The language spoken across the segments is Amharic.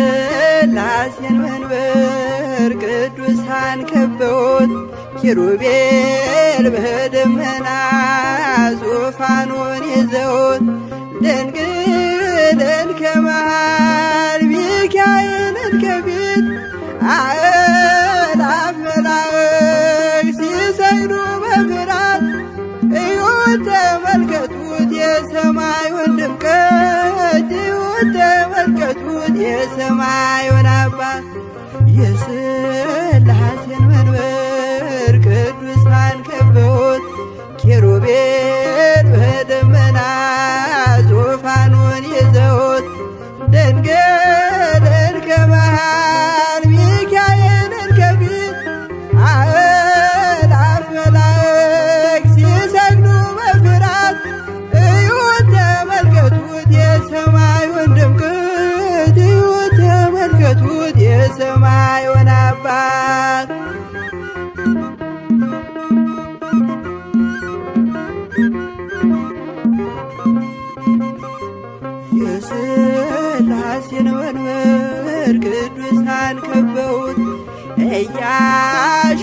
የሥላሴን መንበር ቅዱሳን ከበውት ኪሩቤል በደመና ዙፋኑን ይዘውት ድንግልን ከመሃል ሚካኤልን ከፊት አእላፍ መላእክት ሲሰግዱ በፍርሃት እዩት ተመልከቱት የሰማዩን ድምቀት እዩት ተመልከቱት የሰማዩን አባት የሥላሴን መንበር ቅዱሳን ከበውት ኪሩቤል በደመና ዙፋኑን ይዘውት ድንግልን ከመሃል ሚካኤልን ከፊት አእላፍ መላእክት ሲሰግዱ በፍርሃት እዩት ተመልከቱት የሰማዩን ድምቀት እዩት ተመልከቱት የሰማዩን አባት የሥላሴን መንበር ቅዱሳን ከበውት እያሸበሸቡት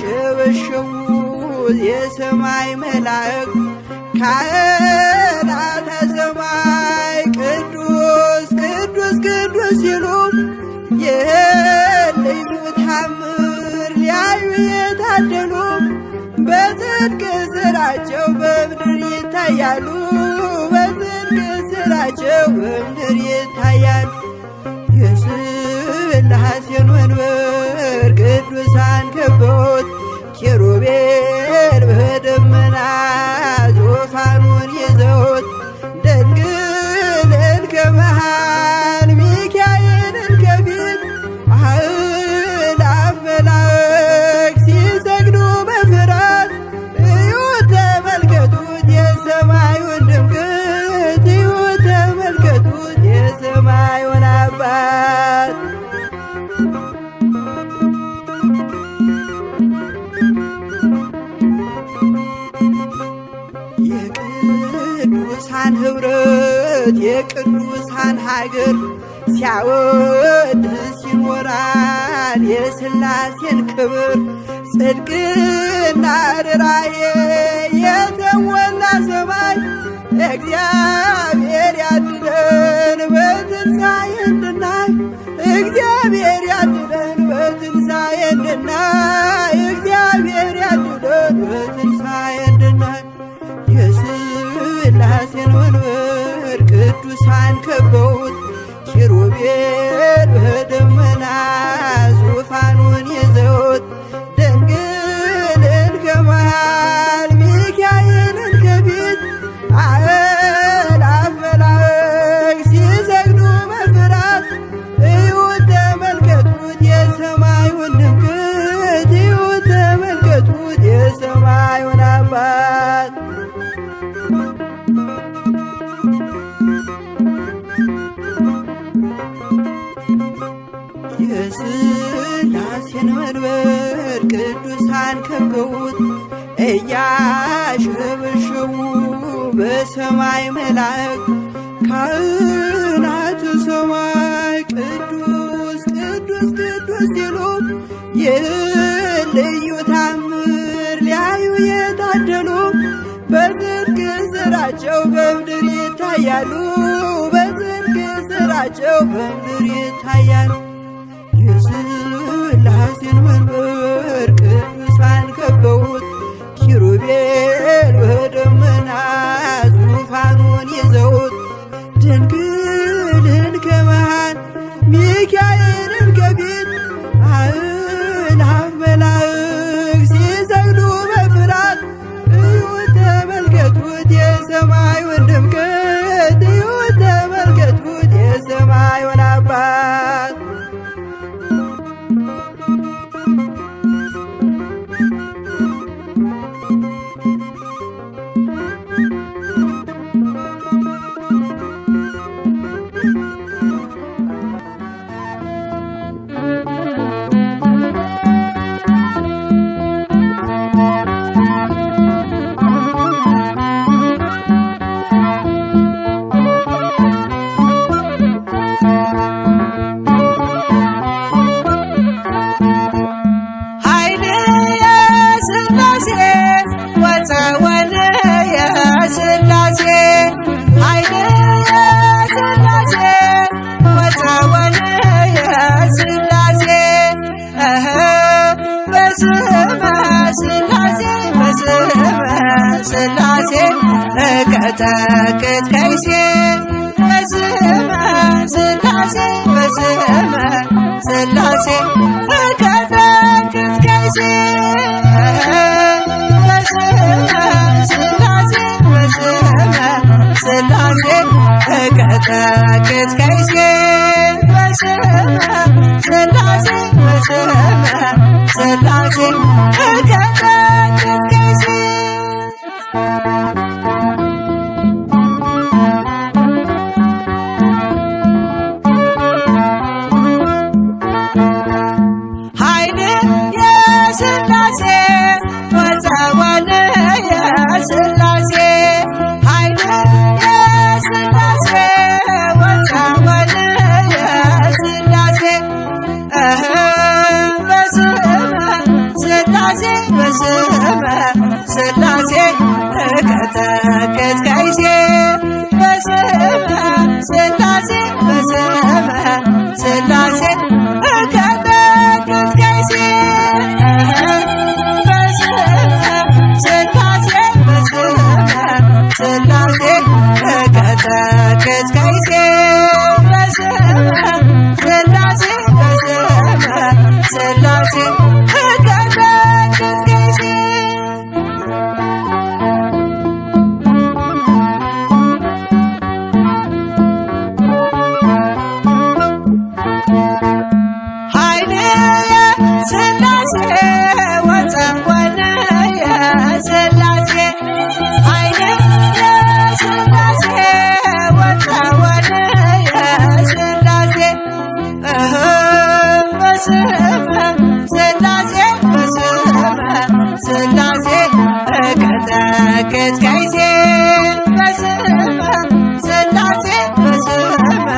የሰማይ መላእክት ካህናተ ሰማይ ቅዱስ ቅዱስ ቅዱስ ሲሉ ይህን ልዩ ታምር ሊያዩ የታደሉ በጽድቅ ሥራቸው በምድር ይታያሉ በጽድቅ ሥራቸው በምድር ይታያሉ። የሥላሴን መንበር ቅዱሳን ከበውት ኪሩቤል በደመና ዙፋኑን ይዘውት ድንግልን ከመሃል ሚካኤልን ከፊት አእላፍ መላእክት ሲሰግዱ በፍርሃት እዩት ተመልከቱት የሰማዩን ድምቀት እዩት ተመልከቱት የሰማዩን አባት የቅዱሳን ኅብረት የቅዱሳን ሀገር ሲያወድስ ይኖራል የሥላሴን ክብር ጽድቅና ርኅራኄ የተሞላ ሰማይ እግዚአብሔር ያድለን በትንሣኤ እንድናይ እግዚአብሔር ያድለን በትንሣኤ እንድናይ እግዚአብሔር ያድለን በትንሣኤ እንድናይ የሥላሴን መንበር ቅዱሳን ከበውት ኪሩቤል በደመና ዙፋኑን ይዘውት ድንግልን ከመሃል ሚካኤልን ከፊት አእላፍ መላእክት ሲሰግዱ በፍርሃት እዩት ተመልከቱት የሰማዩን ድምቀት እዩት ተመልከቱት የሰማዩን አባት የሥላሴን መንበር ቅዱሳን ከበውት እያሸበሸቡ በሰማይ መላእክት ካህናተ ሰማይ ቅዱስ ቅዱስ ቅዱስ ሲሉ ይህን ልዩ ታምር ሊያዩ የታደሉ በጽድቅ ሥራቸው በምድር ይታያሉ በጽድቅ ሥራቸው በምድር ይታያሉ። የሥላሴን መንበር ቅዱሳን ከበውት ኪሩቤል በደመና ዙፋኑን ይዘውት ድንግልን ከመሃል ሚካኤልን ከፊት አእላፍ መላእክት ሲሰግዱ በፍርሃት እዩት ተመልከቱት የሰማዩን ድምቀት እዩት ተመልከቱት የሰማዩን አባት ሥላሴ እቀጠቅጥ ከይሴ በስመ ሥላሴ በስመ ሥላሴ እቀጠቅጥ ከይሴ በስመ ሥላሴ በስመ ሥላሴ እቀጠቅጥ ከይሴ በስመ ሥላሴ በስመ ሥላሴ እቀጠቅጥ ከይሴ ሥላሴ ኃይለ የሥላሴ ወፀወለ የሥላሴ በስመ ሥላሴ በስመ ሥላሴ እቀጠቅጥ ከይሴ በስመ ሥላሴ በስመ ሥላሴ እቀጠቅጥ ከይሴ ሥላሴ እቀጠቅጥ ከይሴ በስመ ሥላሴ በስመ ሥላሴ እቀጠቅጥ ከይሴ ኃይለ የሥላሴ ወፀወለ የሥላሴ ኃይለ የሥላሴ ወፀወለ የሥላሴ በስመ ሥላሴ በስመ ሥላሴ እቀጠቅጥ ከይሴ በስመ ሥላሴ በስመ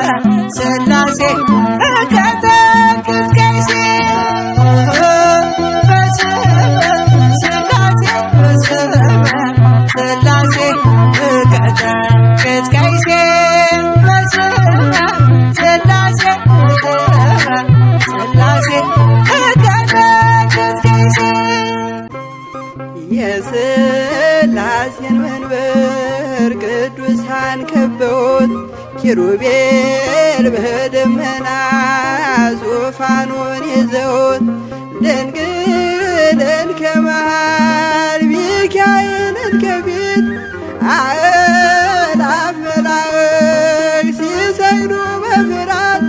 ሥላሴ እቀጠቅጥ ከይሴ በስመ ሥላሴ በስመ ሥላሴ እቀጠቅጥ ከይሴ በስመ ሥላሴ በስመ ሥላሴ እቀጠቅጥ ከይሴ የሥላሴን መንበር ቅዱሳን ከበውት ኪሩቤል በደመና ዙፋኑን ይዘውት ድንግልን ከመሃል ሚካኤልን ከፊት አእላፍ መላእክት ሲሰግዱ በፍርሃት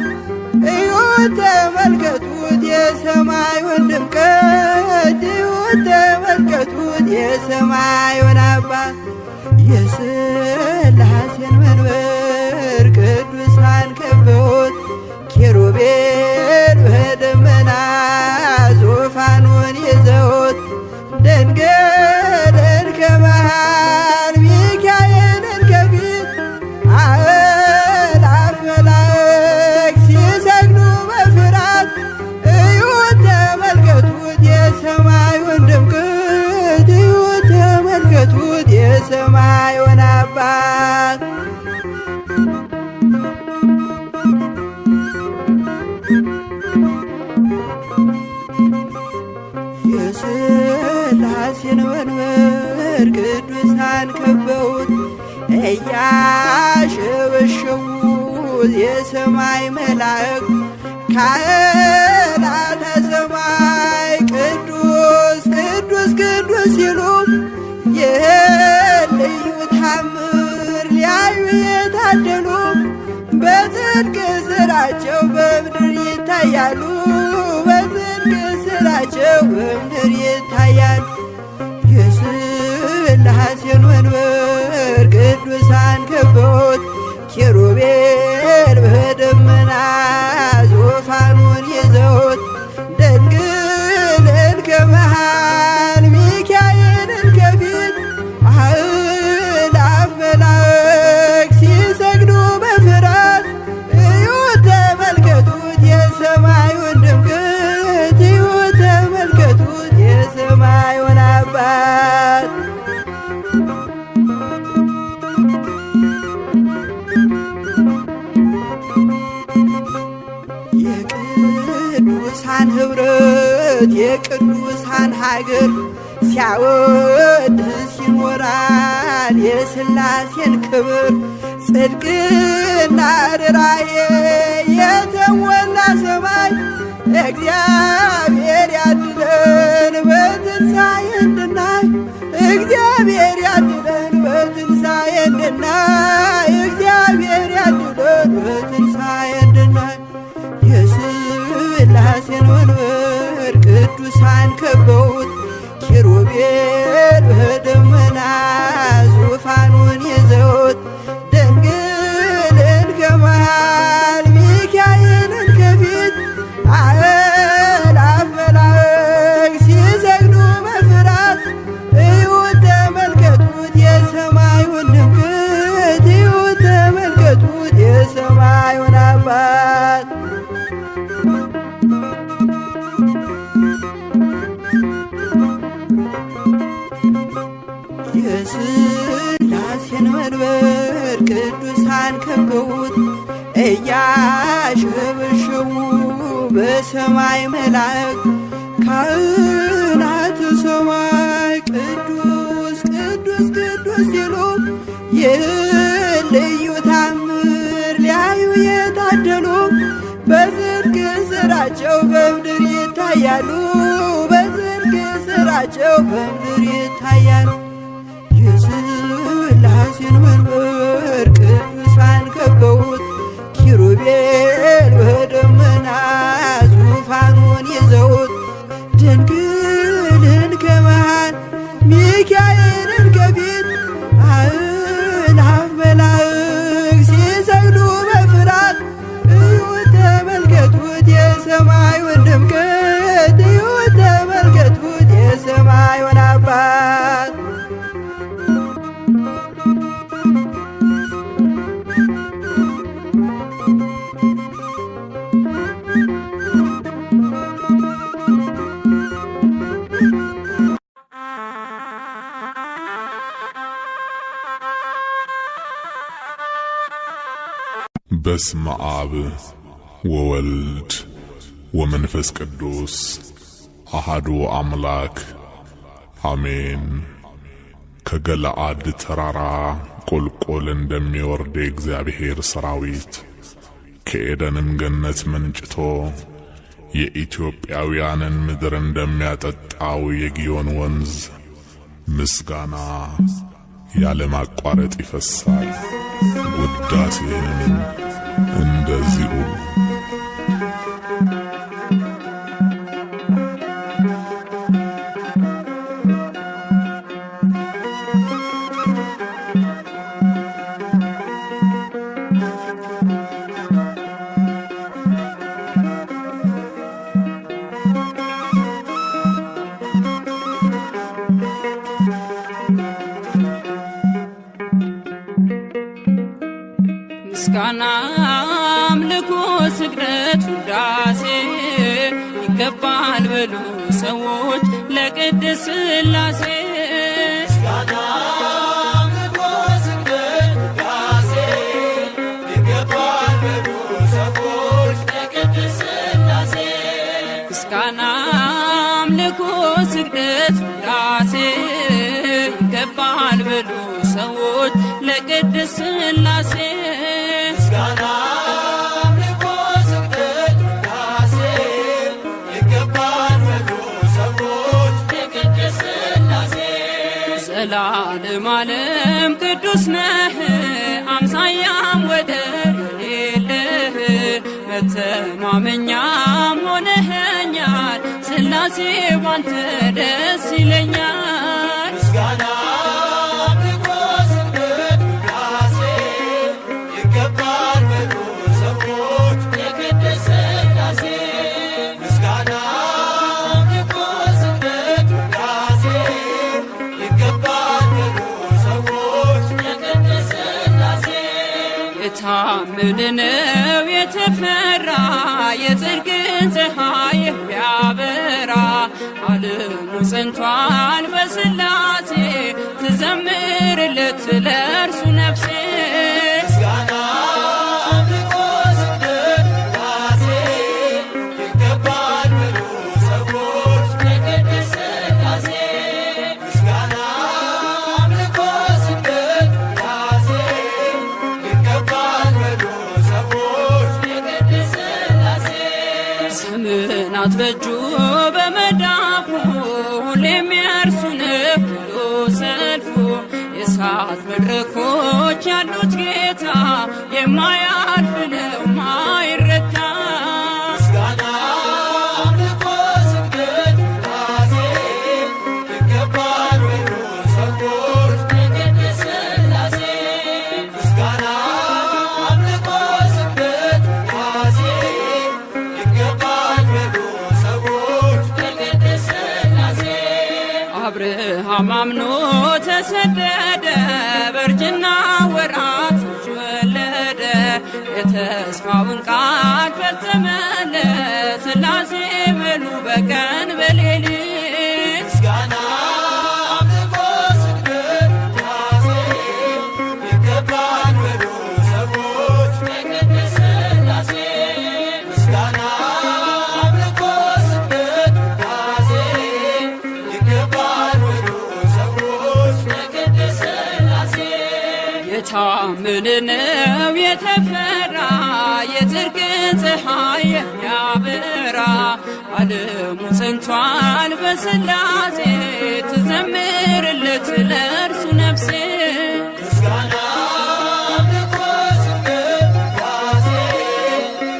እዩት ተመልከቱት የሰማዩን ድምቀት እዩት ተመልከቱት የሰማዩን አባት የሥላሴን መንበር ቅዱሳን ከበውት ኪሩቤል በደመና ዙፋኑን ይዘውት ድንግልን ከመሃል ሚካኤልን ከፊት አእላፍ መላእክት ሲሰግዱ በፍርሃት እዩት ተመልከቱት የሰማዩን ድምቀት እዩት ተመልከቱት የሰማዩን አባት የሥላሴን መንበር ቅዱሳን ከበውት እያሸበሸቡት የሰማይ መላእክት ካህናተ ሰማይ ቅዱስ ቅዱስ ቅዱስ ሲሉ ይህን ልዩ ታምር ሊያዩ የታደሉ በጽድቅ ሥራቸው በምድር ይታያሉ በጽድቅ ሥራቸው በምድር ይታያሉ። የሥላሴን መንበር ቅዱሳን ከበውት ኪሩቤል በደመና ዙፋኑን ይዘውት ድንግልን ከመሃል ሚካኤልን ከፊት አእላፍ መላእክት ሲሰግዱ በፍርሃት እዩት ተመልከቱት የሰማዩን ድምቀት እዩት ተመልከቱት የሰማዩን አባት የቅዱሳን ኅብረት የቅዱሳን ሀገር ሲያወድስ ሞራል የሥላሴን ክብር ጽድቅና ርራዬ የተሞላ ሰማይ እግዚአብሔር ያድለን በትንሣኤ እንድናይ እግዚአብሔር ያድለን በትንሣኤ እንድናይ እግዚአብሔር ያድለን በትንሣኤ እንድናይ የሥላሴን መንበር ቅዱሳን ከበውት ኪሩቤል በደመና ዙፋኑን ይዘውት ድንግልን ከመሃል ሚካኤልን ከፊት አእላፍ መላእክት ሲሰግዱ በፍርሃት እዩት ተመልከቱት የሰማዩን ድምቀት እዩት ተመልከቱት የሰማዩን አባት የሥላሴን መንበር ቅዱሳን ከበውት እያሸበሸቡ በሰማይ መላእክት ካህናተ ሰማይ ቅዱስ ቅዱስ ቅዱስ ሲሉ ይህን ልዩ ታምር ሊያዩ የታደሉ በጽድቅ ሥራቸው በምድር ይታያሉ በጽድቅ ሥራቸው በምድር ይታያሉ የሥላሴን መንበር ቅዱሳን ከበውት ኪሩቤል በደመና ዙፋኑን ይዘውት ድንግልን ከመሃል ሚካኤልን ከፊት አእላፍ መላእክት ሲሰግዱ በፍርሃት እዩት ተመልከቱት የሰማዩን ድምቀት እዩት ተመልከቱት የሰማዩን አባት በስመ አብ ወወልድ ወመንፈስ ቅዱስ አሐዱ አምላክ አሜን። ከገለአድ ተራራ ቁልቁል እንደሚወርድ የእግዚአብሔር ሰራዊት ከኤደንም ገነት መንጭቶ የኢትዮጵያውያንን ምድር እንደሚያጠጣው የጊዮን ወንዝ ምስጋና ያለማቋረጥ ይፈሳል። ውዳሴም እንደዚሁ ምስጋና አምልኮ ስግደት ውዳሴ ይገባል በሉ ሰዎች ለቅድስት ሥላሴ ምስጋና አምልኮ ስግደት ውዳሴ ይገባል በሉ ሰዎች ለቅድስት ሥላሴ ምስጋና አምልኮ ስግደት ውዳሴ ይገባል በሉ ሰዎች ለቅድስት ሥላሴ ምስጋና አምልኮ ስግደት ውዳሴ ይገባል በሉ ሰዎች ለቅድስት ሥላሴ ዘላለም ዓለም ቅዱስ ነህ አምሳያም ወደር የሌለህ መተማመኛም ሆነኸኛል ሥላሴ ባንተ ደስ ይለኛል ምስጋና የታመነው የተፈራ የጽድቅን ፀሐይ የሚያበራ ዓለሙ ጸንቷል በሥላሴ ትዘምርለት ለእርሱ ነፍሴ ምስጋና አምልኮ ስግደት ውዳሴ ይገባል በሉ ሰዎች ለቅድስት ሥላሴ ምስጋና በእጁ በመዳፉ ሁሌም የእርሱ ነው ሙሉ ሰልፉ። የእሳት መድረኮች ያሉት ጌታ የማያልፍ ነው ማይረታ። ምስጋና አምልኮ ስግደት ውዳሴ ይገባል ወዶ ሰዎች ለቅድስት ሥላሴ። ምስጋና አምልኮ ስግደት ውዳሴ ይገባል ወዶ ሰዎች ለቅድስት ሥላሴ። አብርሃም አምኖ ተሰደደ በእርጅና ወራት ልጅ ወለደ። የተስፋውን ቃል ፈጸመለት ሥላሴ በሉ በቀን በሌሊት። ምስጋና አምልኮ ስግደት ውዳሴ ይገባል ወዶ ሰዎች ለቅድስት ሥላሴ። ምስጋና አምልኮ ስግደት ውዳሴ ይገባል ወዶ ሰዎች ለቅድስት ሥላሴ። የታመነ ነው የተፈራ የጽድቅ ፀሐይ የሚያበራ። ዓለሙ ጸንቷል በሥላሴ ትዘምርለት ለእርሱ ነፍሴ። ምስጋና አምልኮ ስግደት ውዳሴ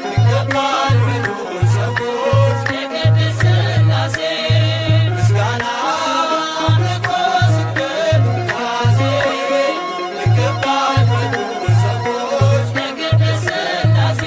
ይገባል ወዶ ሰዎች ለቅድስት ሥላሴ። ምስጋና አምልኮ ስግደት ውዳሴ ይገባል ወዶ ሰዎች ለቅድስት ሥላሴ።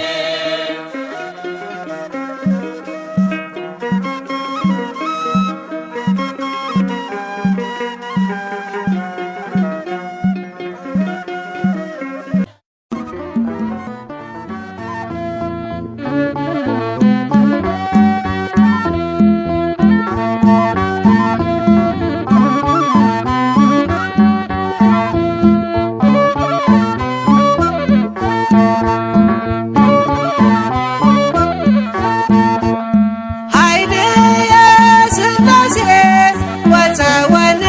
ኃይል የሥላሴ ወፀወን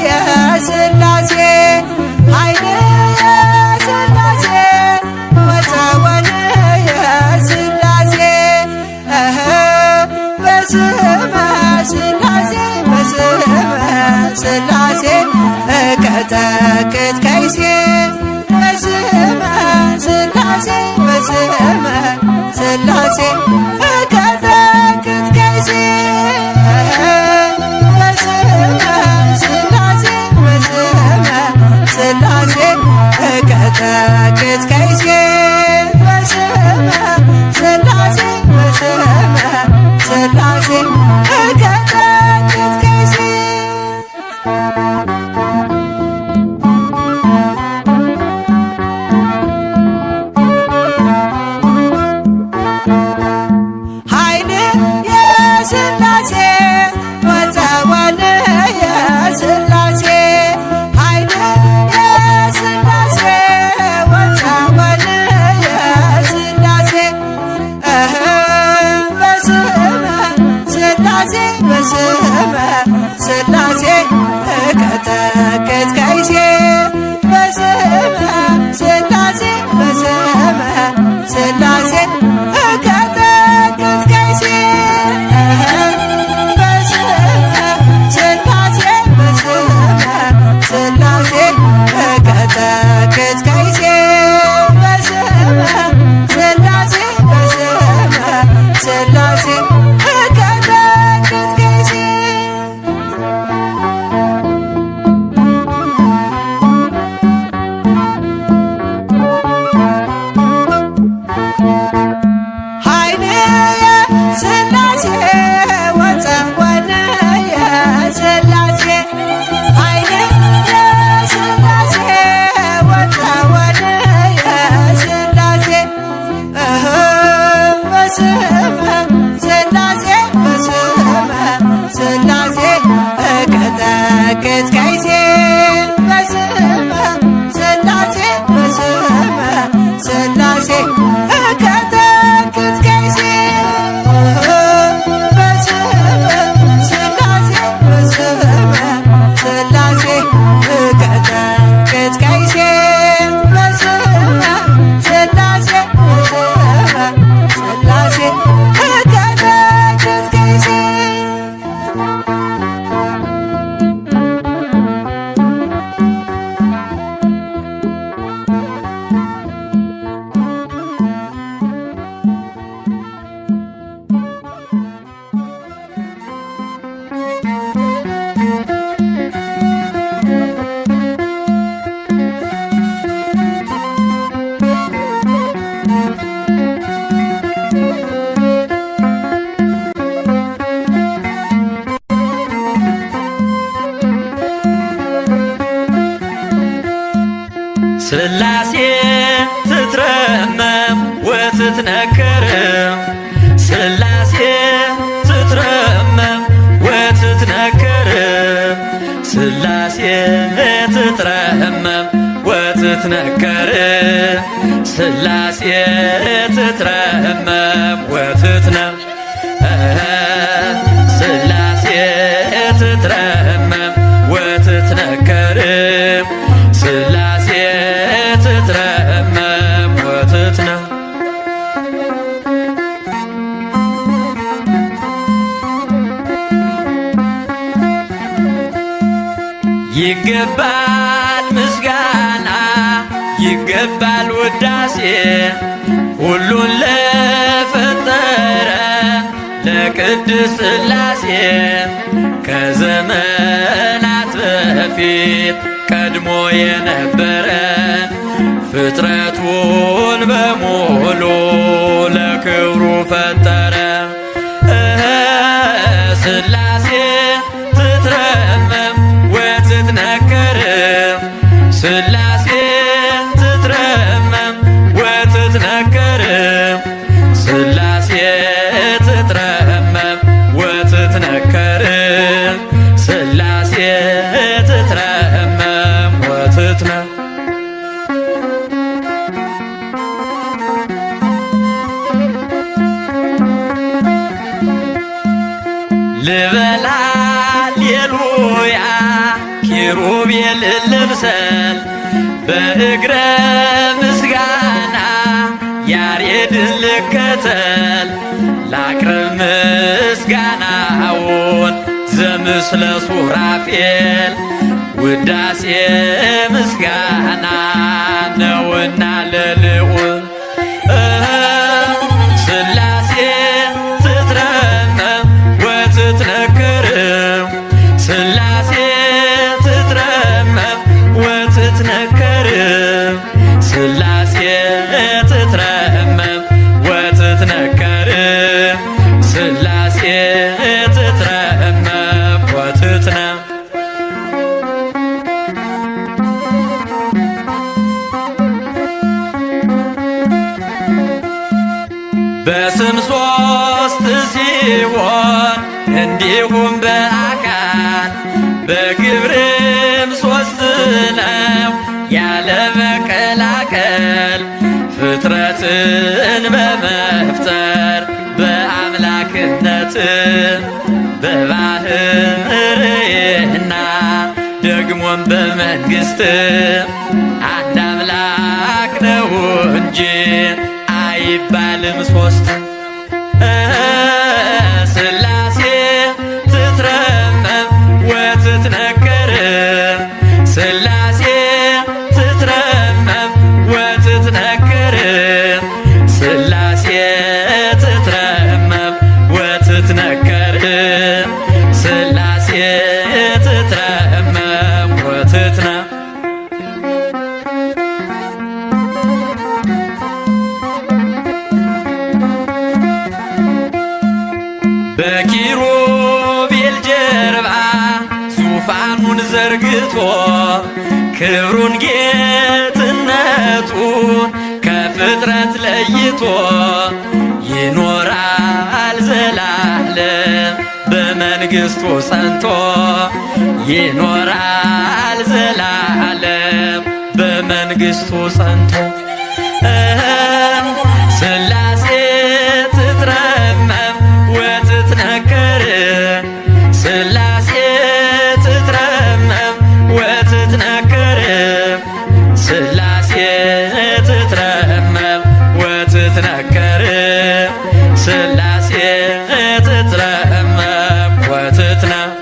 የሥላሴ ኃይል የሥላሴ ወፀወን የሥላሴ በስመ ሥላሴ በስመ ሥላሴ እቀጠቅጥ ከይሴ በስመ ሥላሴ በስመ ሥላሴ እቀጠቅጥ ከይሴ በስመ ሥላሴ በስመ ሥላሴ እቀጠቅጥ ከይሴ በስመ ሥላሴ በስመ ሥላሴ እቀጠቅጥ ከይሴ። ኃይል የሥላሴ ሥላሴ ትትረመም ወትትነከር ሥላሴ ትትረመም ወትትነከር ሥላሴ ትትረመም ወትትነከር ሥላሴ ትትረመም ወትትነከር ሥላሴ ትትረመም ወትትነከር ሥላሴ ትትረመም ወትትነከር ይገባል ምስጋና ይገባል ውዳሴ ሁሉን ለፈጠረ ለቅድስት ሥላሴ ከዘመናት በፊት ቀድሞ የነበረ ፍጥረቱን በሙሉ ለክብሩ ፈጠረ። ሥላሴ ትትረመም ወትትነከር ሥላሴ ትትረመም ወትትነከር ሥላሴ ትትረመም ወትትነከር ሥላሴ ትትረመም ወትትነከር ልበላ ሌሉያ ኪሩቤል ልምሰል በእግረ ምስጋና ያሬድን ልከተል ላቅርብ ምስጋናውን ዘምስለ ሱራፌል ውዳሴ ምስጋና ነውና ለልዑል ሥላሴ ትትረመም ወትትነከር ሥላሴ ትትረመም ወትትነከር ሥላሴ ትትረመም ወትትነከር ሥላሴ ትትረመም ወትትነከር በስም ሦስት ሲሆን እንዲሁም በአካል በግብርም ሦስት ነው ያለ መቀላቀል ፍጥረትን በመፍጠር በአምላክነት በባህርይና ደግሞም በመንግሥት አንድ አምላክ ነው እንጂ አይባልም ሦስት። ሥላሴ ትትረመም ወትትነከር ሥላሴ ትትረመም ወትትነከር ሥላሴ ትትረመም ወትትነከር ሥላሴ ትትረመም ወትትነከር በኪሩቤል ጀርባ ዙፋኑን ዘርግቶ ክብሩን ጌትነቱን ከፍጥረት ለይቶ ይኖራል ዘላለም በመንግሥቱ ጸንቶ ይኖራል ዘላለም በመንግሥቱ ጸንቶ ሥላሴ ትትረመም ወትትነከር ሥላሴ ትትረመም ወትትነከር ሥላሴ ትትረመም ወትትነከር ሥላሴ ትትረመም ወትትነከር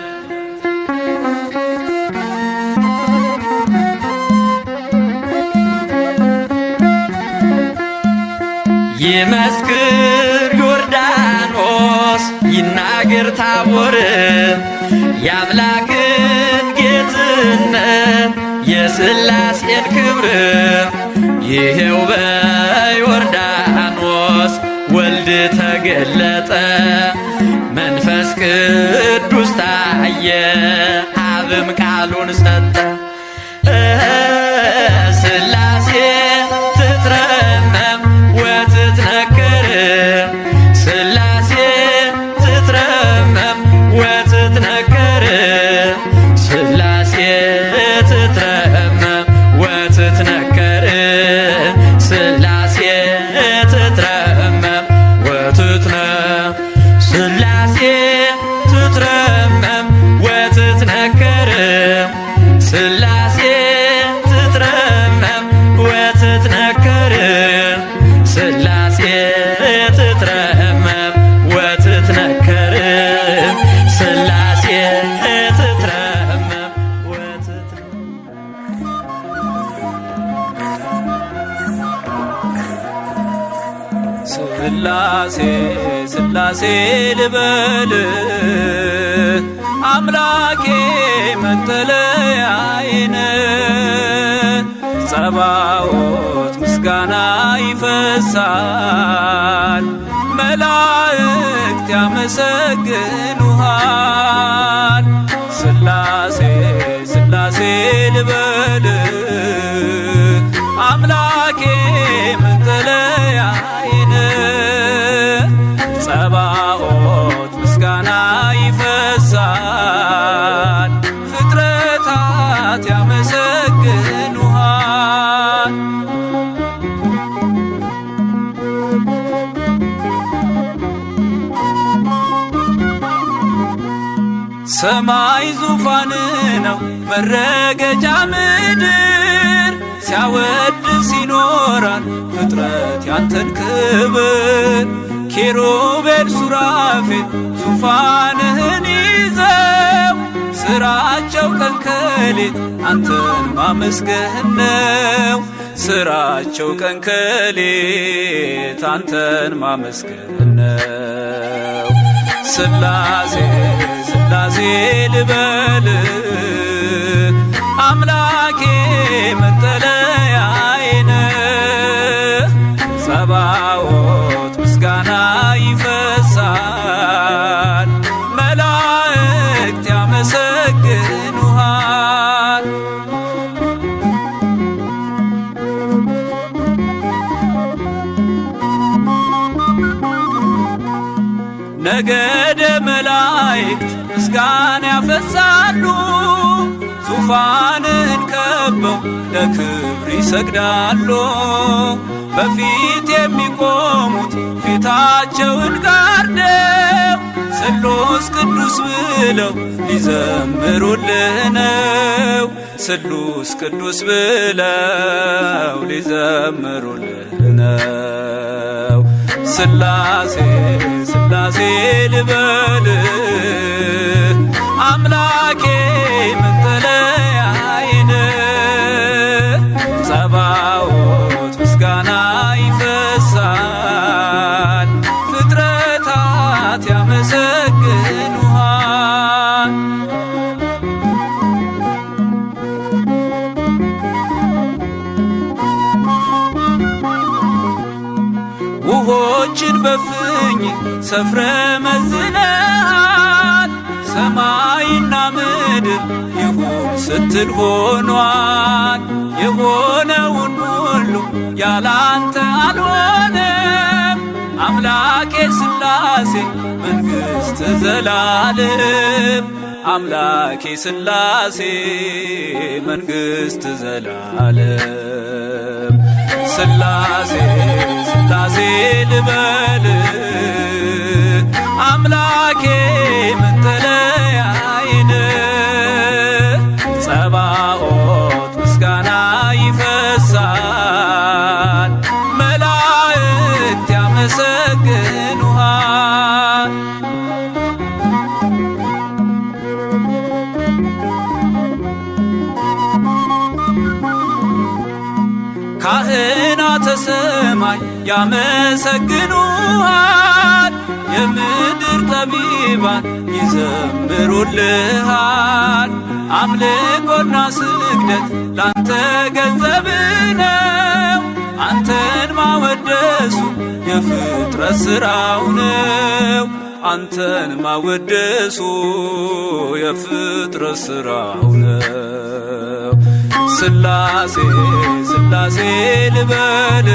ይመስክር ዮርዳኖስ ይናገር ታቦር የአምላክን ጌትነት የሥላሴን ክብር ይሄው በዮርዳኖስ ወልድ ተገለጠ መንፈስ ቅዱስ ታየ አብም ቃሉን ሰጠ ሥላሴ ስላሴ ስላሴ ልበል አምላኬ መጠለያዬን ጸባዖት ምስጋና ይፈሳል መላእክት ያመሰግኑሃል ስላሴ ስላሴ ልበል አምላኬ መጠለያዬን ጸባዖት ምስጋና ይፈሳል ፍጥረታት ያመሰግኑሃል ሰማይ ዙፋን ነው መረገጫ ምድር ሲያወድስ ይኖራል ፍጥረት ያንተን ክብር ኪሩቤል ሱራፌል ዙፋንህን ይዘው ስራቸው ቀን ከሌት አንተን ማመስገን ነው ስራቸው ቀን ከሌት አንተን ማመስገን ነው ስላሴ ስላሴ ልበል አምላኬ መጠለያዬን ጸባዖት ምስጋና ይፈሳል መላእክት ያመሰግኑሃል ነገደ መላእክት ምስጋና ያፈሳሉ ዙፋንን ከበው ለክብር ይሰግዳሉ በፊት የሚቆሙት ፊታቸውን ጋርደው ስሉስ ቅዱስ ብለው ሊዘምሩልህ ነው ስሉስ ቅዱስ ብለው ሊዘምሩልህ ነው ስላሴ ስላሴ ልበል አምላኬ መጠለያዬን ጸባዖት ምስጋና ይፈሳል ፍጥረታት ያመሰግኑሃል ውሆችን በፍኝ ሰፍረ መዝነሃል ሰማይና ምድር ይሁን ስትል ሆኗል የሆነውን ሁሉ ያላንተ አልሆነም አምላኬ ስላሴ መንግሥት ዘላለም አምላኬ ስላሴ መንግሥት ዘላለም ስላሴ ስላሴ ልበል አምላኬ መጠለያዬን ጸባዖት ምስጋና ይፈሳል መላእክት ያመሰግኑሃል ካህናተ ሰማይ ያመሰግኑሃል የምድር ጠቢባን ይዘምሩልሃል አምልኮና ስግደት ላንተ ገንዘብ ነው አንተን ማወደሱ የፍጥረት ሥራው ነው አንተን ማወደሱ የፍጥረት ሥራው ነው ስላሴ ስላሴ ልበል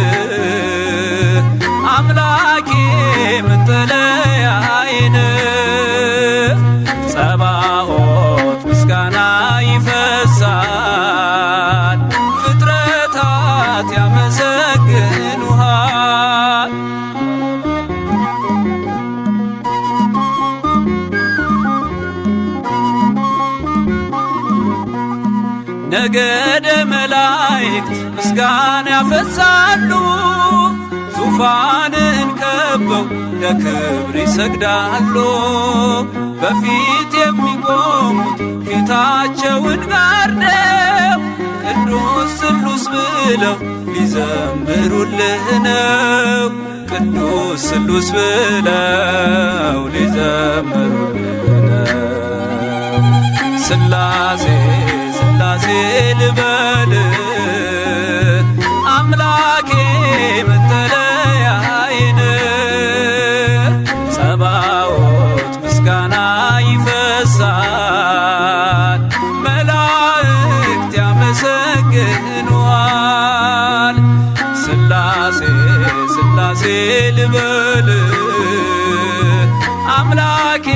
አምላኬ መጠለያዬን ጸባዖት ምስጋና ይፈሳል ፍጥረታት ያመሰግኑሃል ነገደ መላእክት ምስጋና ያፈሳሉ ዙፋንን ከበው ለክብር ይሰግዳሉ በፊት የሚቆሙት ፊታቸውን ጋርደው ቅዱስ ስሉስ ብለው ሊዘምሩልህ ነው። ቅዱስ ስሉስ ብለው ሊዘምሩልህ ነው። ስላሴ ስላሴ ልበል አምላኬ መጠለያዬን ጸባዖት ምስጋና ይፈሳል መላእክት ያመሰግኑሃል። ስላሴ ስላሴ ልበል አምላኬ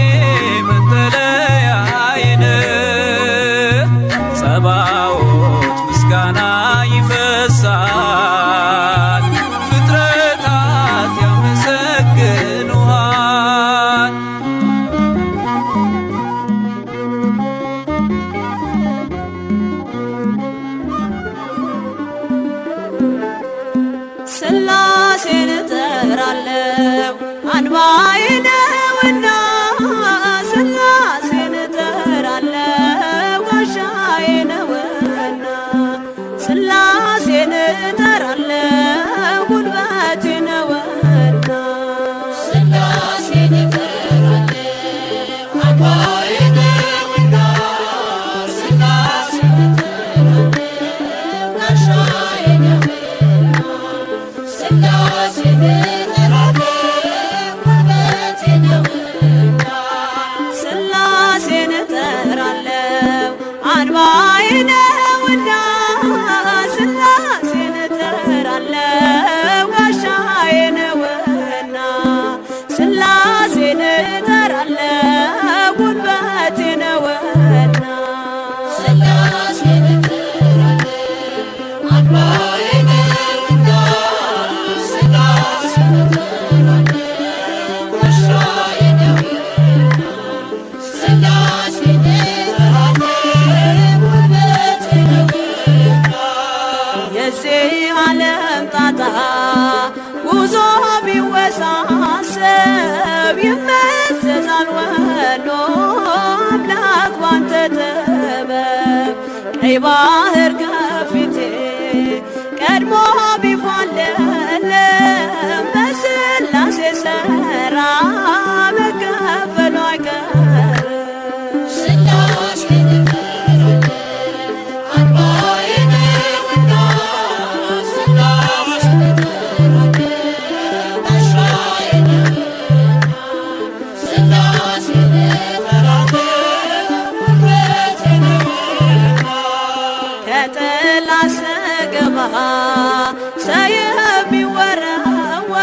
መጠለያዬን ጸባዖት ምስጋና ይፈሳል ፍጥረታት ያመሰግኑሃል። ስላሴን እጠራለሁ አንባዬ ነውና ስላሴን እጠራለሁ ጋሻዬ ነውና ስላሴን እጠራለሁ ጉልበቴ ነውና ስላሴን እጠራለሁ አምባዬ ነውና ስላሴን እጠራለሁ ጋሻዬ ነውና ስላሴን እጠራለሁ ጉልበቴ ነውና ስላሴን እጠራለሁ አንባዬ ነውና ስላሴን እጠራለሁ ጋሻዬ ነውና ስላሴን እጠራለሁ ጉልበቴ ነውና ስላሴን እጠራለሁ አምባዬ ነውና ስላሴን እጠራለሁ ጋሻዬ ነውና ስላሴን እጠራለሁ ጉልበቴ ነውና የዚህ ዓለም ጣጣ ጉዞ ቢወሳሰብ ይመዘዛል ወሎ አምላክ ባንተ ጥበብ ቀይ ባህር ከፊቴ ቀድሞ ቢፋለለም በስላሴ ሥራ መከፈሉ አይቀርም። ስላሴን እጠራለሁ አምባዬ ነውና ስላሴን እጠራለሁ ጋሻዬ ነውና ስላሴን እጠራለሁ ጉልበቴ ነውና ከጥላ ስገባ ሰይፍ ቢወረወር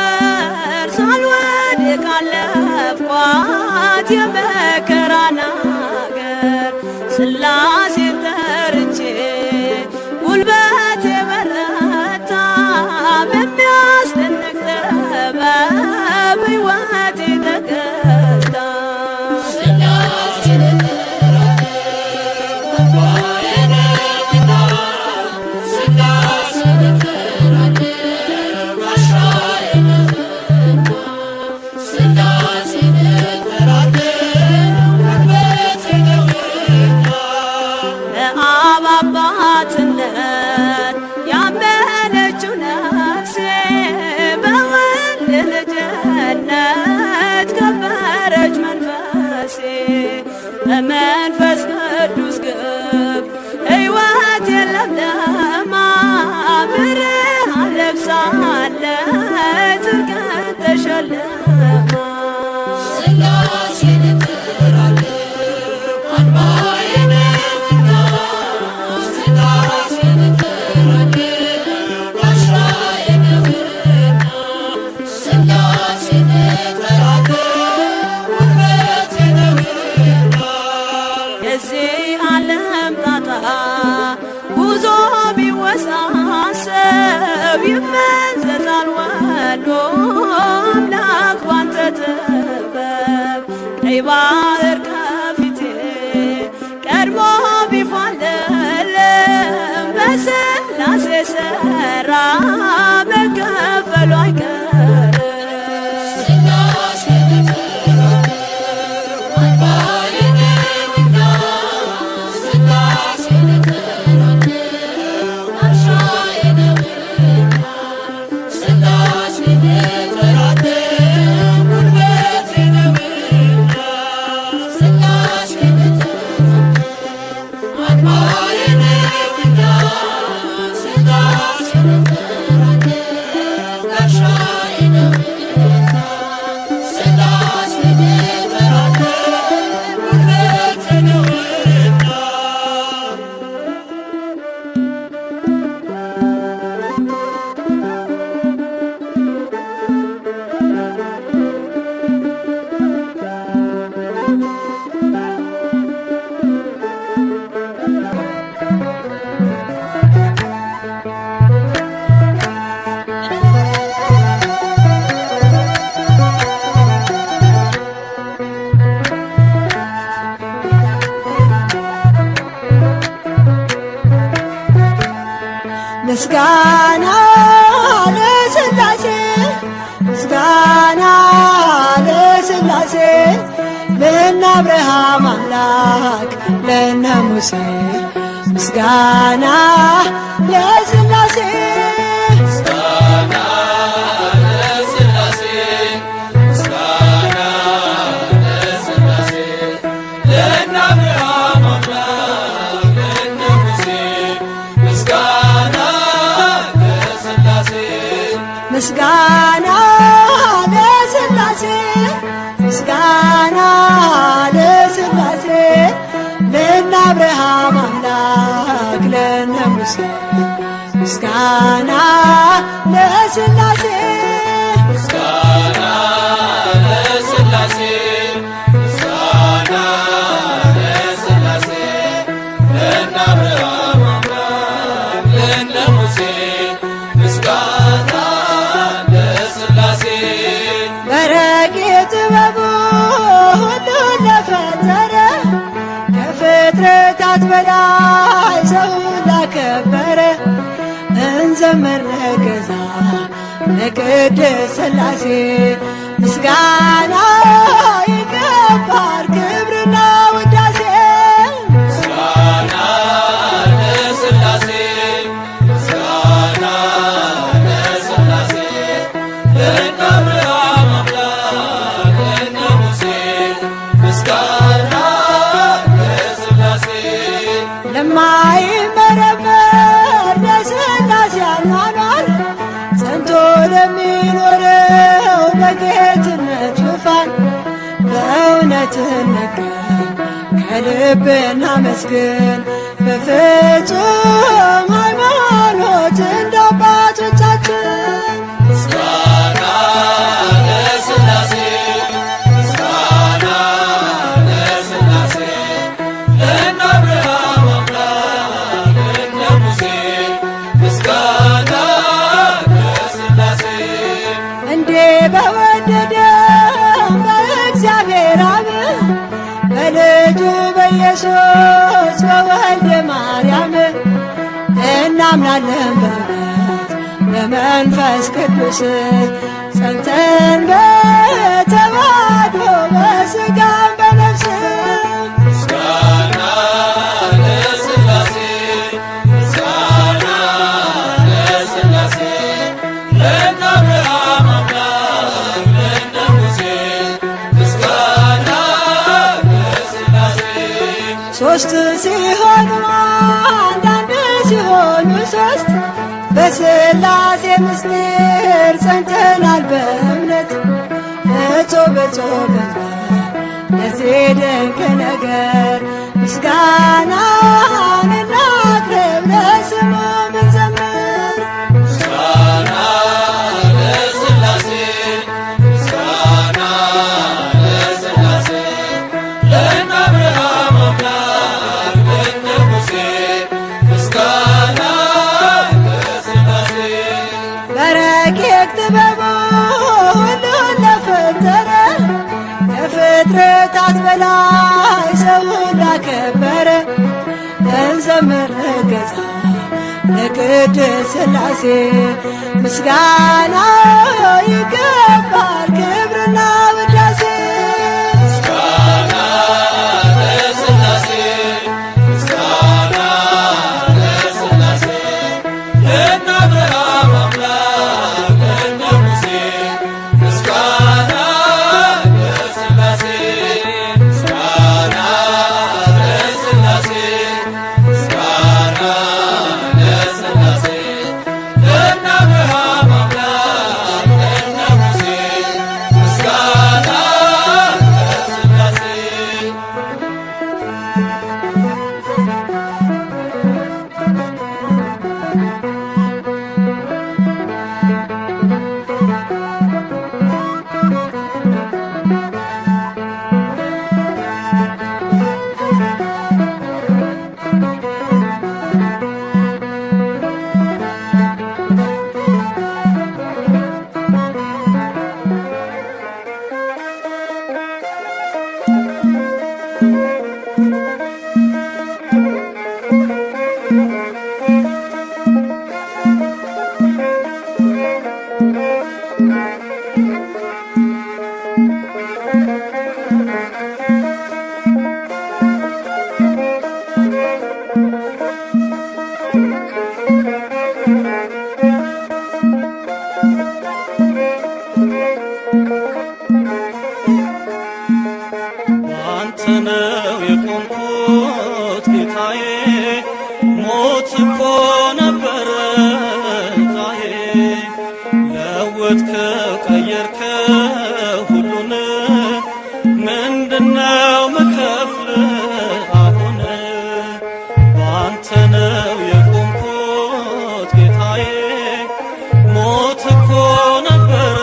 ሳልወድቅ አለፍኳት የመከራን አገር ስላሴን ጠርቼ ጉልበቴ በረታ በሚያስደንቅ ጥበብ ሕይወቴ ተገዝታ ስላሴን እጠራለሁ አምባዬ ነውና ስላሴን እጠራለሁ ጋሻዬ ነውና ስላሴን እጠራለሁ ጉልበቴ ነውና በአብ አባትነት ያመነችው ነፍሴ በወልድ ልጅነት ከበረች መንፈሴ በመንፈስ ቅዱስ ግብ ሕይወት የለምለማ ብርሃን ለብሳለች ጽድቅን ተሸልማ ስላሴን እጠራለሁ አምባዬ ነውና ስላሴን እጠራለሁ ጋሻዬ ነውና ስላሴን እጠራለሁ ጉልበቴ ነውና የዚህ ዓለም ጣጣ ጉዞ ቢወሳሰብ ይመዘዛል ወሎ አምላክ ባንተ ጥበብ ቀይ ባህር ከፊቴ ቀድሞ ቢፋለለም በስላሴ ሥራ መከፈሉ አይቀርም። ስላሴን እጠራለሁ አምባዬ ነውና ስላሴን እጠራለሁ ምስጋና ለሥላሴ ምስጋና ለሥላሴ ለነ አብርሃም አምላክ ለነ ሙሴ ምስጋና ለሥላሴ ምስጋና ለሥላሴ ምስጋና ለሥላሴ ለነ አብርሃም አምላክ ለነ ሙሴ ምስጋና ለሥላሴ ምስጋና ለሥላሴ ምስጋና ለሥላሴ ለነ አብርሃም አምላክ ለነ ሙሴ ምስጋና ጥበቡ ሁሉን ለፈጠረ ከፍጥረታት በላይ ሰውን ላከበረ እንዘምር ለገዛ ለቅድስት ሥላሴ ምስጋና ይገባል ክብርና ውዳሴ ምስጋና ለሥላሴ ምስጋና ለሥላሴ ለነ አብርሃም አምላክ ለነ ሙሴ ምስጋና ለሥላሴ ለማይመረመር ለሥላሴ አኗኗር ጸንቶ ለሚኖረው በጌትነት ዙፋን በእውነት እንገኝ ከልብ እናመስግን በፍጹም ሃይማኖት እንደ አባቶቻችን ምስጋና ለሥላሴ ምስጋና ለሥላሴ ለነ አብርሃም አምላክ ለነ ሙሴ ምስጋና ለሥላሴ እንዴ በወደደ በእግዚአብሔር አብ በልጁ በኢየሱስ በወልደ ማርያም እናምናለን በእውነት በመንፈስ ቅዱስ ጸንተን በተዋህዶ በሥጋም በነፍስም ምስጋና ለሥላሴ ምስጋና ለሥላሴ ለነ አብርሃም አምላክ ለነ ሙሴ ምስጋና ለሥላሴ ሦስት ሲሆኑ አንዳንድ ሲሆኑ ሦስት በሥላሴ ምስጢር ጸንተናል በእምነት እጾም እጾም ለዚህ ድንቅ ነገር ምስጋናን እናቅርብ ለስሙ እንዘምር ምስጋና ለሥላሴ ምስጋና ለሥላሴ ለነ አብርሃም አምላክ ለነ ሙሴ ምስጋና በረቂቅ ጥበቡ ሁሉን ለፈጠረ ከፍጥረታት በላይ ሰውን ላከበረ እንዘምር ለገዛ ለቅድስት ሥላሴ ምስጋና ይገባል ክብርና ውዳሴ ምስጋና ለሥላሴ ምስጋና ለሥላሴ ለነ አብርሃም አምላክ ለነ ሙሴ ምስጋና ለሥላሴ ምስጋና ለሥላሴ ምስጋና ለሥላሴ ለነ አብርሃም አምላክ ለነ ሙሴ ለወጥከው ቀየርከው ሁሉን ምንድነው ምከፍል አሁን ባንተ ነው የቆምኩት ጌታዬ ሞት እኮ ነበረ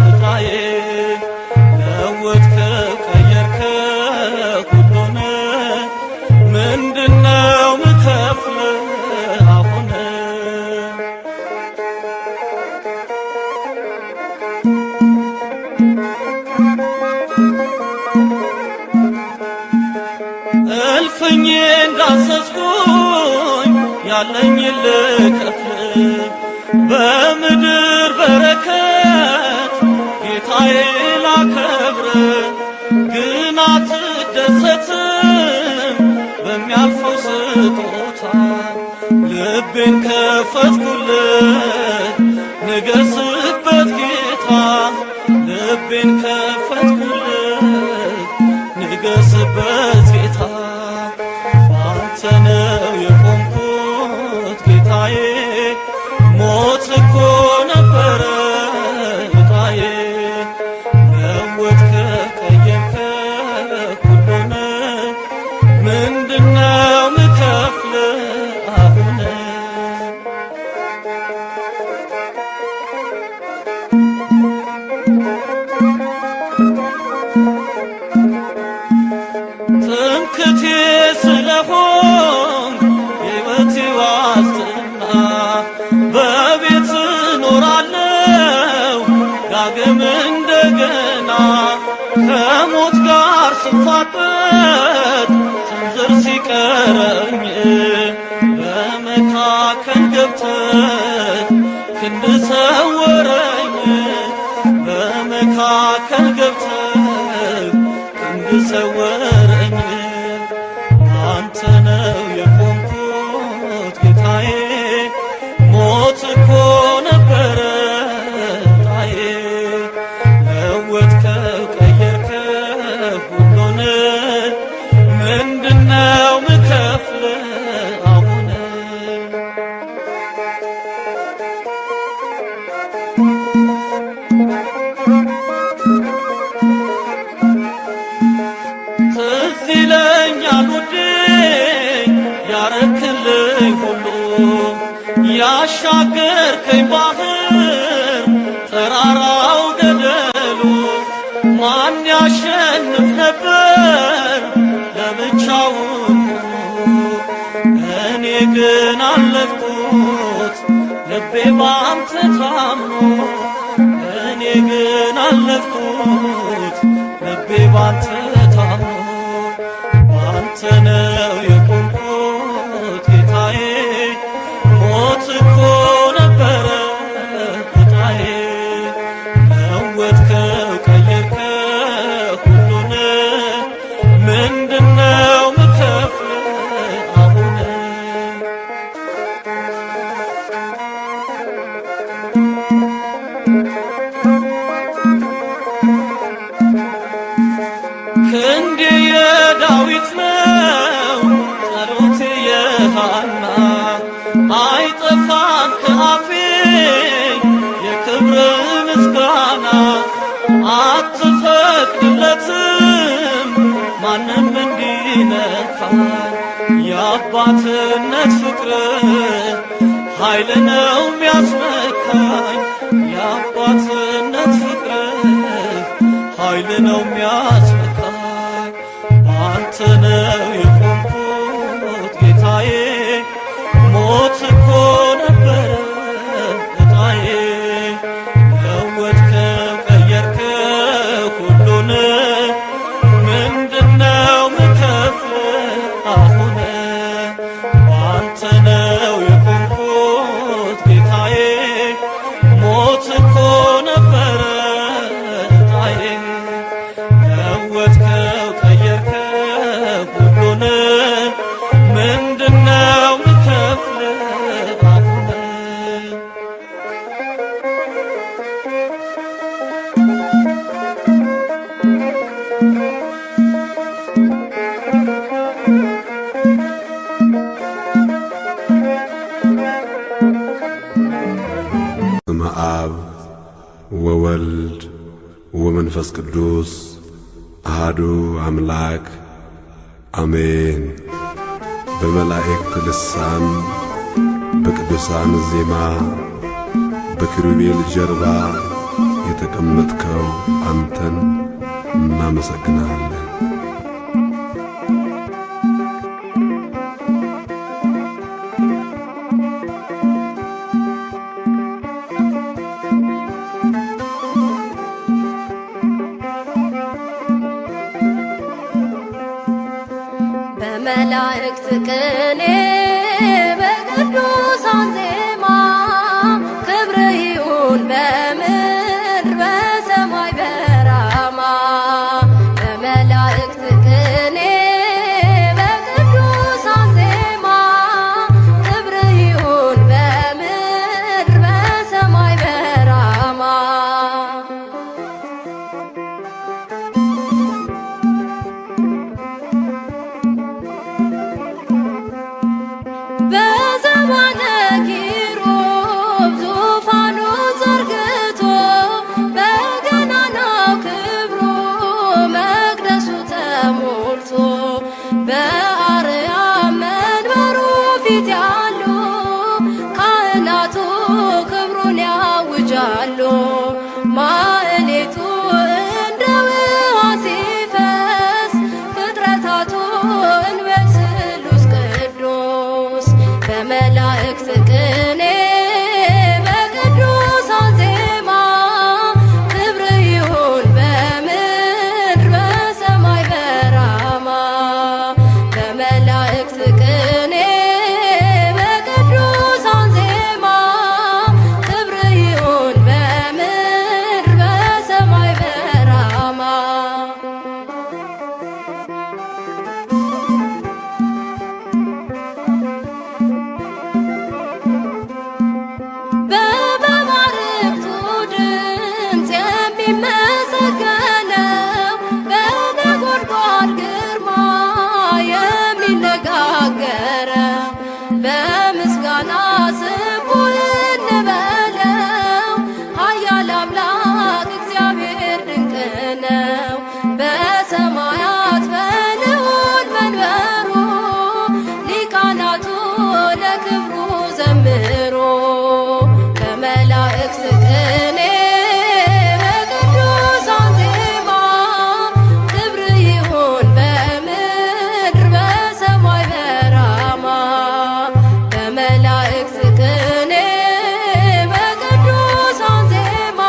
ዕጣዬ ለወጥከው ቀየርከው ሁሉን ምንድነው ምከፍል አሁን እልፍኝ እንዳሰስኩኝ ያለኝ ልከፍል በምድር በረከት ጌታዬ ላከብር ግን አትደሰትም በሚያልፈው ስጦታ ልቤን ከፈትኩልህ ንገስበት ጌታ ልቤን ከፈትኩልህ ንገስበት ጌታ ባንተ ነው የቆምኩት ጌታዬ ሞት እኮ ነበረ ዕጣዬ ለወጥከው ቀየርከው ሁሉን ምንድነው ምከፍል አሁን ትምክህቴ ስለሆንክ የሕይወቴ ዋስትና በቤት እኖራለሁ ዳግም እንደገና ከሞት ጋር ስፋጠጥ ስንዝር ሲቀረኝ በመካከል ገብተህ ክንድ ሰወረኝ በመካከል ገብተህ ክንድ ሰወረኝ አንተ ነው የቆምኩት ጌታዬ ሞት እኮ ነበረ ዕጣዬ ለወጥከው ቀየርከው ሁሉን ምንድነው ምከፍል አሁን ትዝ ይለኛል ውዴ ያረክልኝ ሁሉ ያሻገርከኝ ባህር ተራራው ገደሉ ማን ያሸንፍ ነበር ለብቻውን እኔ ግን አለፍኩት ልቤ ባንተ ታምኖ እኔ ግን አለፍኩት ልቤ ባንተ ታምኖ ባንተ ነው የቆምኩት ጌታዬ ሞት እኮ ነበረ ዕጣዬ ለወጥከው ቀየርከው ሁሉን ምንድነው ምከፍል አሁን ክንዴ የዳዊት ነው ጸሎቴ የሃና አይጠፋም ከአፌ የክብር ምስጋና አትፈቅድለትም ማንም እንዲነካኝ የአባትነት ፍቅር ኃይል ነው ሚያስነካኝ የአባትነት ፍቅር ኃይል ነው ሚያስነካኝ ባንተ ነው የቆምኩት ጌታዬ ሞት እኮ ነበረ ዕጣዬ ለወጥከው ቀየርከው ሁሉን ምንድነው ምከፍል አሁን ባንተ ነው የቆምኩት ጌታዬ ሞት እኮ ነበረ ዕጣዬ ለወጥከው ቀየርከው ሁሉን ምንድነው ምከፍል አሁን በስመ አብ ወወልድ ወመንፈስ ቅዱስ አሐዱ አምላክ አሜን። በመላእክት ልሳን በቅዱሳን ዜማ በኪሩቤል ጀርባ የተቀመጥከው አንተን እናመሰግናለን። በመላእክት ቅኔ በቅዱሳን ዜማ ክብር ይሁን በምድር በሰማይ በራማ። በመላእክት ቅኔ በቅዱሳን ዜማ ክብር ይሁን በምድር በሰማይ በራማ። በዘባነ ኪሩብ ዙፋኑ ዘርግቶ በገናናው ክብሩ መቅደሱ ተሞልቶ በአርያም መንበሩ ፊት ያሉ ካህናቱ ክብሩን ያውጃሉ። ማህሌቱ እንደ ውሃ ሲፈስ ፍጥረታቱ እንበል ስሉስ ቅዱስ። በመላእክት ቅኔ በቅዱሳን ዜማ ክብር ይሁን በምድር በሰማይ በራማ። በመላእክት ቅኔ በቅዱሳን ዜማ ክብር ይሁን በምድር በሰማይ በራማ። በመባርክቱ ድምፅ የሚመሰገነው በነጎድጓድ ግርማ የሚነጋገረው በምስጋና ስሙ እንበለው። ኃያል አምላክ እግዚአብሔር ድንቅ ነው። በሰማያት በልዑል መንበሩ ሊቃናቱ ለክብሩ ዘምሩ። በመላእክት ቅኔ በቅዱሳን ዜማ ክብር ይሁን በምድር በሰማይ በራማ። በመላእክት ቅኔ በቅዱሳን ዜማ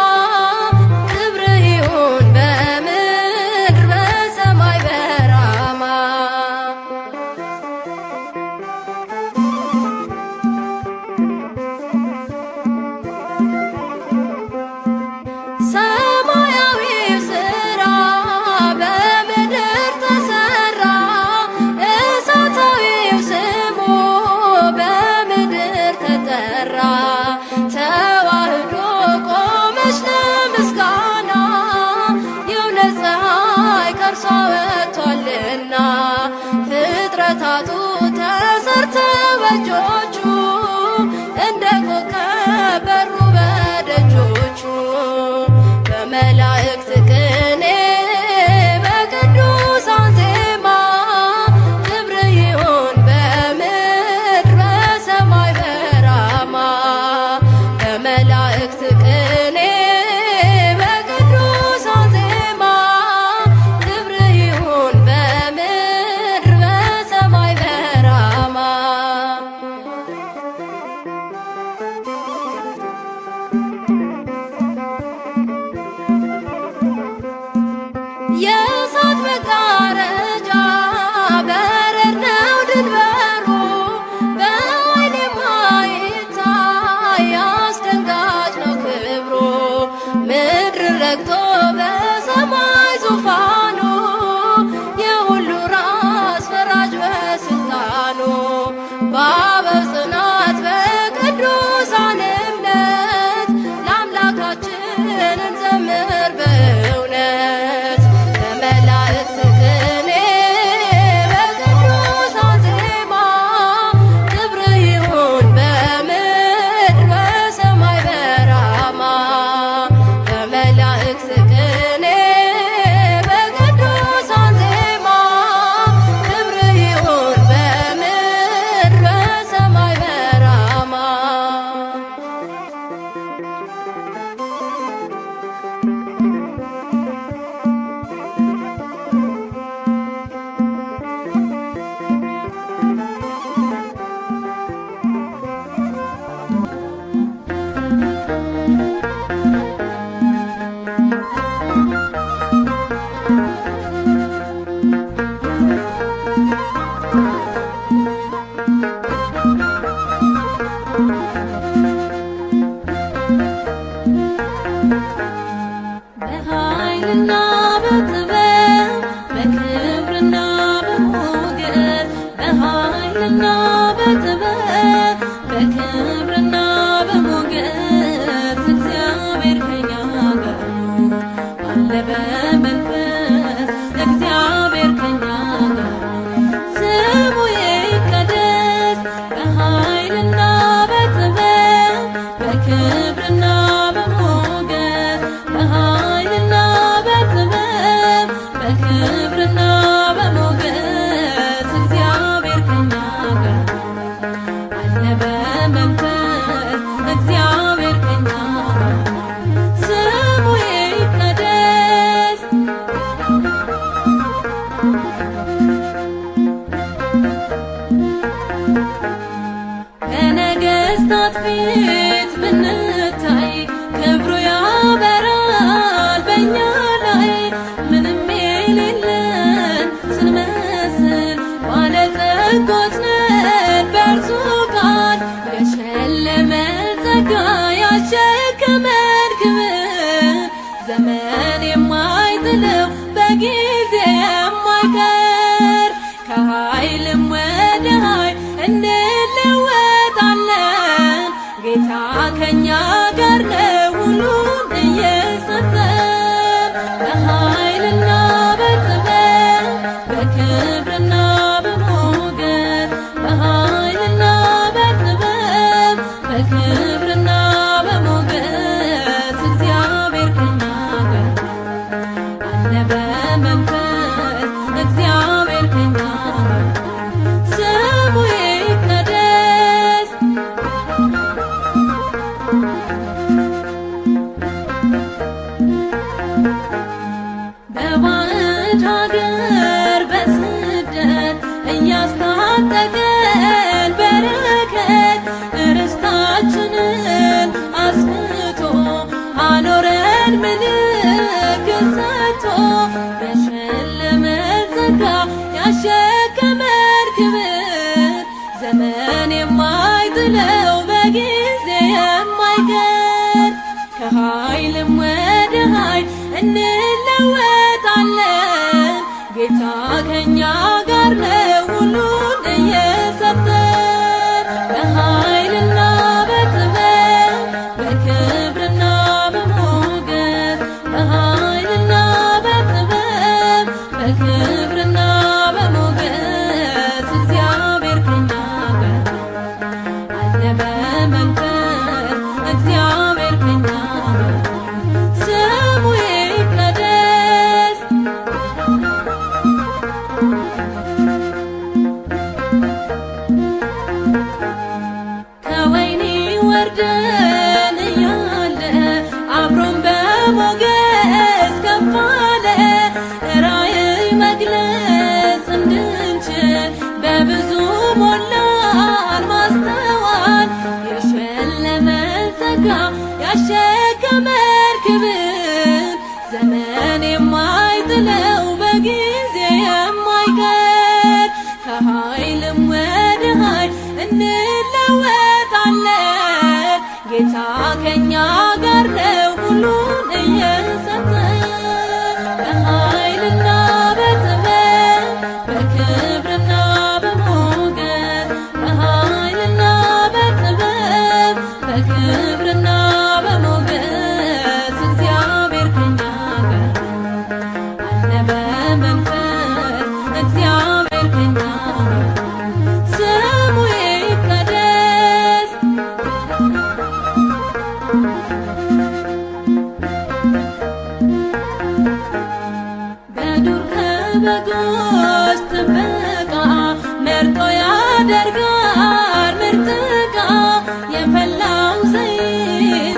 ክብር ይሁን በምድር በሰማይ በራማ። ሰማያዊው ሥራ በምድር ተሠራ፣ እሳታዊው ስሙ በምድር ተጠራ። ተዋህዶ ቆመች ለምስጋና የእውነት ፀሐይ ከእርሷ ወጥቷልና። ፍጥረታቱ ተሰርተው በእጆቹ እንደ ኮከብ በሩ በደጆቹ። በመላእክት ቅኔ በቅዱሳን ዜማ ክብር ይሁን በምድር በሰማይ በራማ። በመላእክት ቅኔ በቅዱሳን ዜማ ክብር ይሁን በምድር በሰማይ በራማ። የእሳት መጋረጃ በረድ ነው ድንበሩ፣ በዓይን የማይታይ አስደንጋጭ ነው ክብሩ። ምድርን ረግጦ በሰማይ ዙፋኑ የሁሉ ራስ ፈራጅ በስልጣኑ። በአበው ጽናት በቅዱሳን እምነት ለአምላካችን እንዘምር በእውነት። በመላእክት ቅኔ በቅዱሳን ዜማ ክብር ይሁን በምድር በሰማይ በራማ። በክብርና በሞገስ በኃይልና በጥበብ በክብርና በሞገስ እግዚአብሔር ከኛ ጋር አለ በመንፈስ እግዚአብሔር ከኛ ጋር ስሙ ይቀደስ። በነገሥታት ፊት ብንታይ ክብሩ ያበራል በእኛ ላይ ምንም የሌለን ስንመስል ባለጠጎች ነን በእርሱ ቃል የሸለመን ጸጋ ያሸከመን ክብር ዘመን የማይጥለው በጊዜ የማይቀር ከኃይልም ወደ ኃይል እንለወጣለን ጌታ ከኛ ጋር ነው ሁሉን እየሰጠን በኃይልና በጥበብ በክብርና በሞገስ በኃይልና በጥበብ በክብርና በሞገስ እግዚአብሔር ከኛ ጋር አለ በመንፈስ እግዚአብሔር ከኛ ጋር ስሙ ይቀደስ። በባዕድ ሀገር በስደት እያስታጠቀን በረከት ርስታችንን አስፍቶ አኖረን ምልክት ሰጥቶ በሸለመን ጸጋ ያሸከመን ክብር ዘመን የማይጥለው በጊዜ የማይቀር ከኃይልም ወደ ኃይል እንለወጣለን ጌታ ከኛ ጋር ነው ሁሉን እየሰጠን በኃይልና በጥበብ በክብርና በሞገስ በኃይልና በጥበብ በክብርና በሞገስ እግዚአብሔር ከኛ ጋር አለ በመንፈስ እግዚአብሔር ከኛ ጋር ስሙ ይቀደስ። ከወይኒ ወርደን እያለ አብሮን በሞገስ ከፍ አለ ራእይ መግለጽ እንድንችል በብዙ ሞላን ማስተዋል የሸለመን ጸጋ ያሸከመን ክብር ዘመን የማይጥለው በጊዜ የማይቀር ከኃይልም ወደ ኃይል እንለወጣለን ጌታ ከኛ ጋር ነው ሁሉን እየሰጠን በኃይልና በጥበብ በክብርና በሞገስ በኃይልና በጥበብ በክብርና በሞገስ እግዚአብሔር ከኛ ጋር አለ በመንፈስ እግዚአብሔር ከኛ ጋር ስሙ ይቀደስ። በዱር ከበጎች ጥበቃ መርጦ ያደርጋል ምርጥ ዕቃ የፈላው ዘይት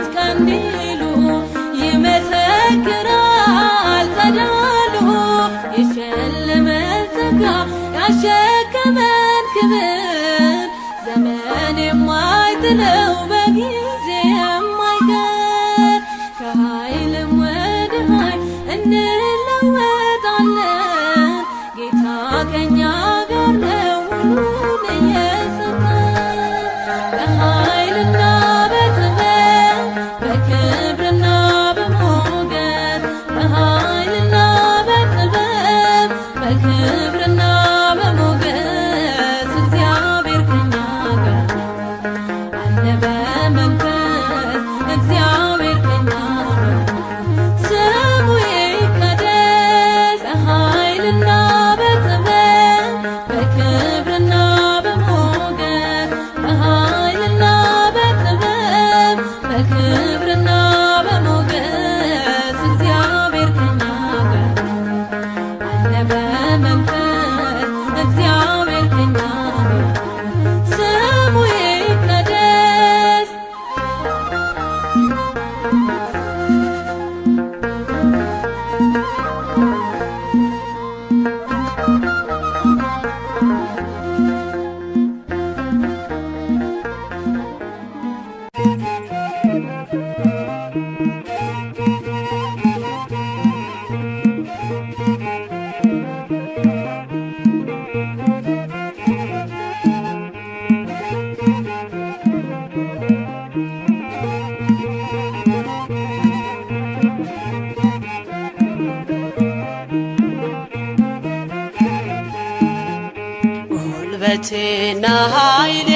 ጉልበቴና ኃይሌ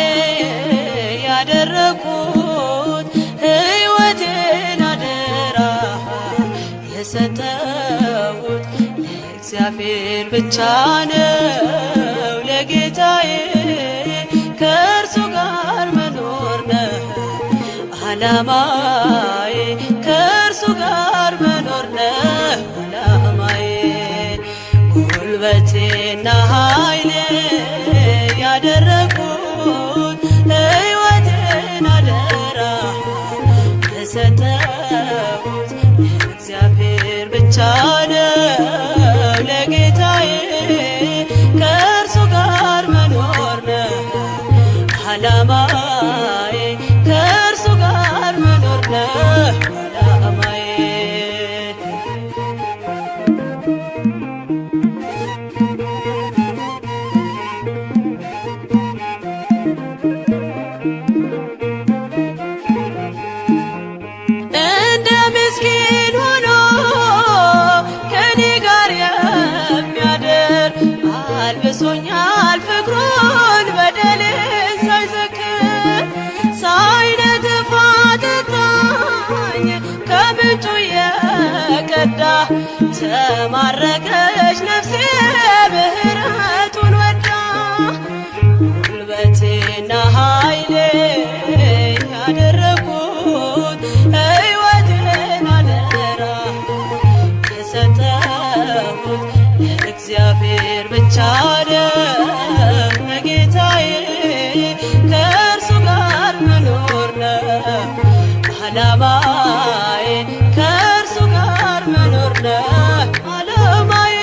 ያደረኩት ሕይወቴን አደራ የሰጠሁት ለእግዚአብሔር ብቻ ነው ለጌታዬ ከእርሱ ጋር መኖር ነው ዓላማዬ ከእርሱ ጋር መኖር ነው ዓላማዬ ጉልበቴና ኃይሌ ያደረኩት ሕይወቴን አደራ የሰጠሁት ለእግዚአብሔር ብቻ ነው ለጌታዬ ከእርሱ ጋር መኖር ነው ዓላማዬ ከእርሱ ጋር መኖር ነው ዓላማዬ አልብሶኛል ፍቅሩን በደሌን ሳይዘክር ሳይነጥፍ አጠጣኝ ከምንጩ የቀዳ ተማረከች ነፍሴ ምሕረቱን ወዳ ጉልበቴና ኃይሌ ያደረኩት ሕይወቴን አደራ የሰጠሁት ለእግዚአብሔር ብቻ ነው ለጌታዬ ከእርሱ ጋር መኖር ነው ዓላማዬ ከእርሱ ጋር መኖር ነው ዓላማዬ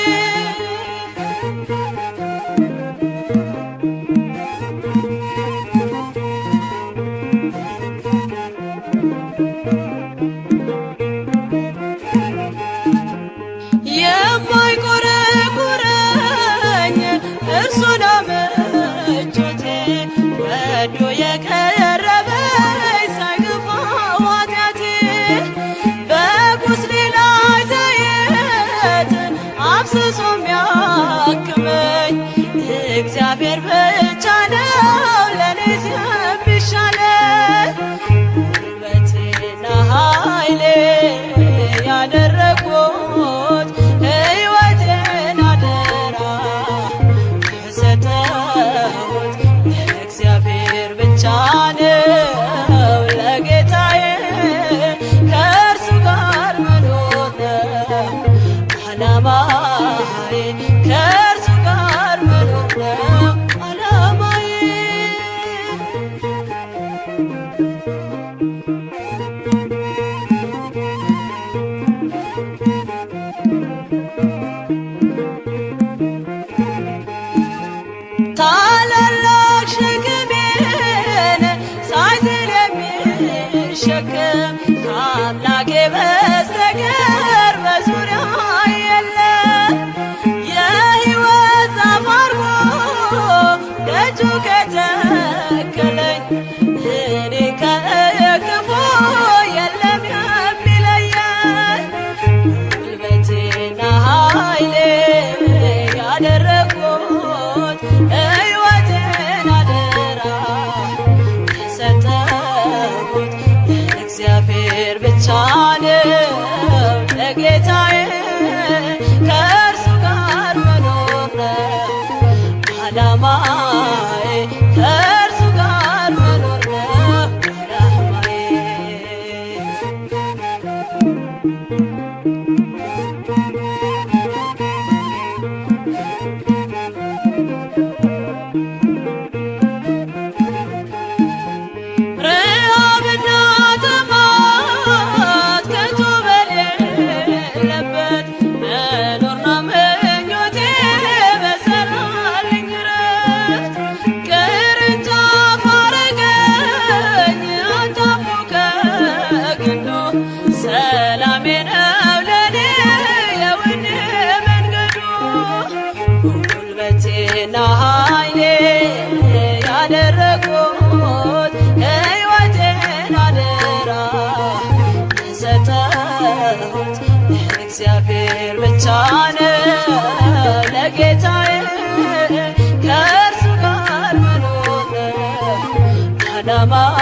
የማይቆረቁረኝ እርሱ ነው ምቾቴ ወዶ የቀረበኝ ሳይገፋ ኃጢአቴ በቁስሌ ላይ ዘይት አፍስሶ የሚያክመኝ እግዚአብሔር ብቻ ነው ለእኔስ የሚሻለኝ ጉልበቴና ኃይሌ ያደረኩት ሕይወቴን አደራ የሰጠሁት ለእግዚአብሔር ብቻ ነው ለጌታዬ ከእርሱ ጋር መኖር ነው ዓላማዬ ከእርሱ ጋር መኖር ነው ዓላማዬ ታላላቅ ሸክሜን ሳይዝል የሚሸከም ከአምላኬ በስተቀር በዙሪያ የለም የሕይወት ዛፍ አድርጎ ደጁ ከተከለኝ እኔ ከክፉ የለም የሚለየኝ ጉልበቴና ኃይሌ ያደረኩት ሕይወቴን አደራ የሰጠሁት ለእግዚአብሔር ብቻ ነው ለጌታዬ ከእርሱ ጋር መኖር ነው ዓላማዬ ከእርሱ ጋር መኖር ነው ዓላማዬ ረሃብና ጥማት በማ